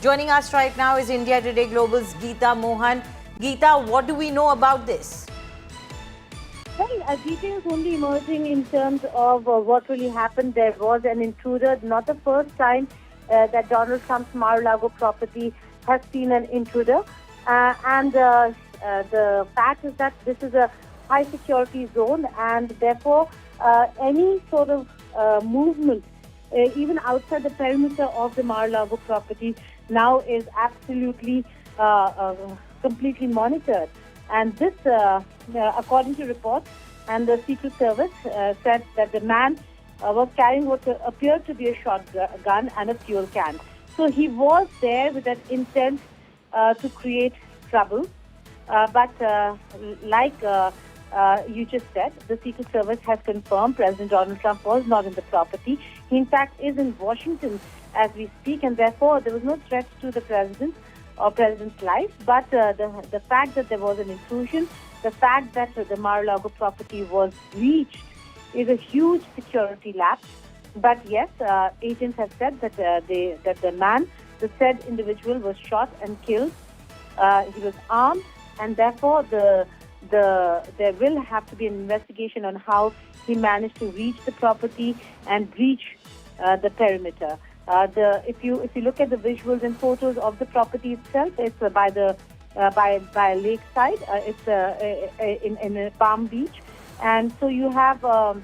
Joining us right now is India Today Global's Geeta Mohan. Geeta, what do we know about this? Well, details only emerging in terms of what really happened. There was an intruder, not the first time that Donald Trump's Mar-a-Lago property has seen an intruder. And the fact is that this is a high security zone, and therefore any sort of movement, even outside the perimeter of the Mar-a-Lago property, now is absolutely completely monitored. And this, according to reports, and the Secret Service said that the man was carrying what appeared to be a shotgun and a fuel can. So he was there with that intent to create trouble. But like you just said, the Secret Service has confirmed President Donald Trump was not in the property. He, in fact, is in Washington as we speak, and therefore there was no threat to the president or president's life. But the fact that there was an intrusion, the fact that the Mar-a-Lago property was breached, is a huge security lapse. But yes, agents have said that the man, the said individual, was shot and killed. He was armed, and therefore there will have to be an investigation on how he managed to reach the property and breach the perimeter. If you look at the visuals and photos of the property itself, it's by a lakeside. It's in a Palm Beach, and so you have the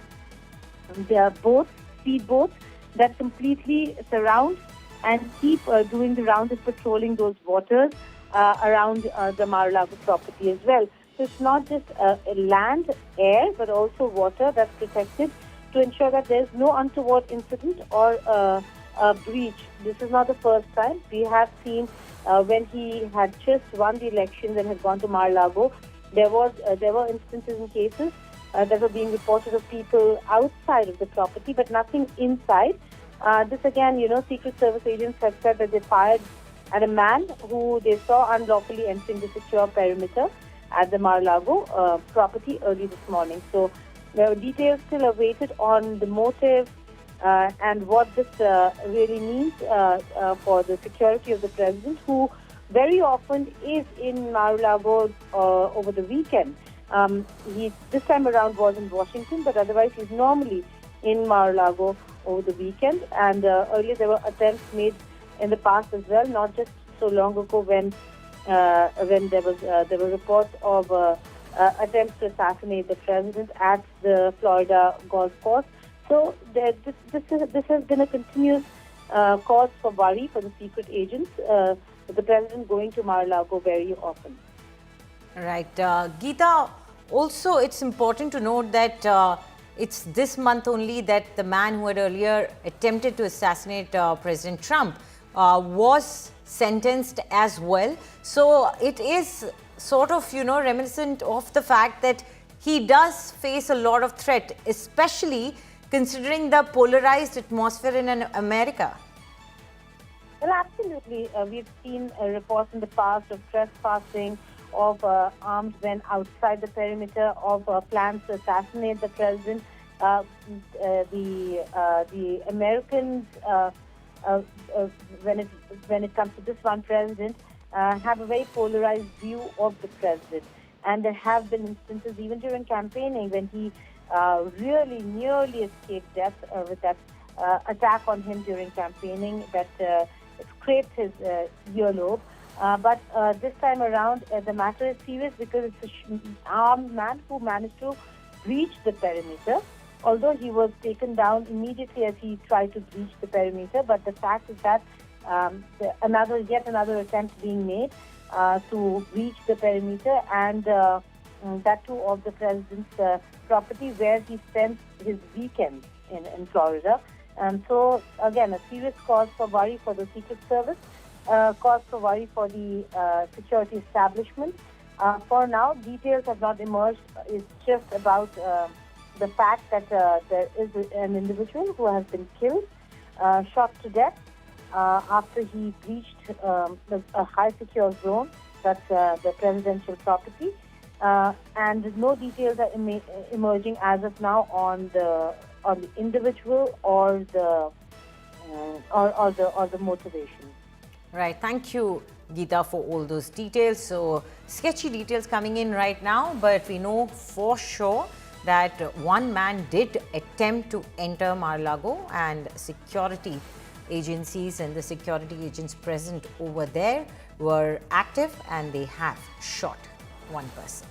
boats, speedboats that completely surround and keep doing the rounds and patrolling those waters around the Mar-a-Lago property as well. So it's not just land, air, but also water that's protected to ensure that there's no untoward incident or a breach. This is not the first time. We have seen when he had just won the elections and had gone to Mar-a-Lago, there were instances and cases that were being reported of people outside of the property, but nothing inside. This again, Secret Service agents have said that they fired at a man who they saw unlawfully entering the secure perimeter at the Mar-a-Lago property early this morning. So there are details still awaited on the motive and what this really means for the security of the president, who very often is in Mar-a-Lago over the weekend. He this time around was in Washington, but otherwise he's normally in Mar-a-Lago over the weekend. And earlier there were attempts made in the past as well, not just so long ago when there were reports of attempts to assassinate the president at the Florida golf course. So this has been a continuous cause for worry for the secret agents, with the president going to Mar-a-Lago very often. Right. Geeta, also it's important to note that it's this month only that the man who had earlier attempted to assassinate President Trump was sentenced as well. So it is sort of, reminiscent of the fact that he does face a lot of threat, especially considering the polarized atmosphere in America. Well, absolutely. We've seen reports in the past of trespassing, of armed men outside the perimeter, of plans to assassinate the president. The Americans, when it comes to this one president, have a very polarized view of the president. And there have been instances, even during campaigning, when he really nearly escaped death with that attack on him during campaigning that scraped his earlobe. But this time around, the matter is serious because it's an armed man who managed to breach the perimeter, although he was taken down immediately as he tried to breach the perimeter. But the fact is that yet another attempt being made to breach the perimeter, and that too of the president's property where he spent his weekend in Florida. And so, again, a serious cause for worry for the Secret Service, cause for worry for the security establishment. For now, details have not emerged. It's just about the fact that there is an individual who has been killed, shot to death, after he breached a high secure zone, that's the presidential property. And no details are emerging as of now on the individual or the motivation. Right. Thank you, Geeta, for all those details. So, sketchy details coming in right now, but we know for sure that one man did attempt to enter Mar-a-Lago, and security agencies and the security agents present over there were active, and they have shot one person.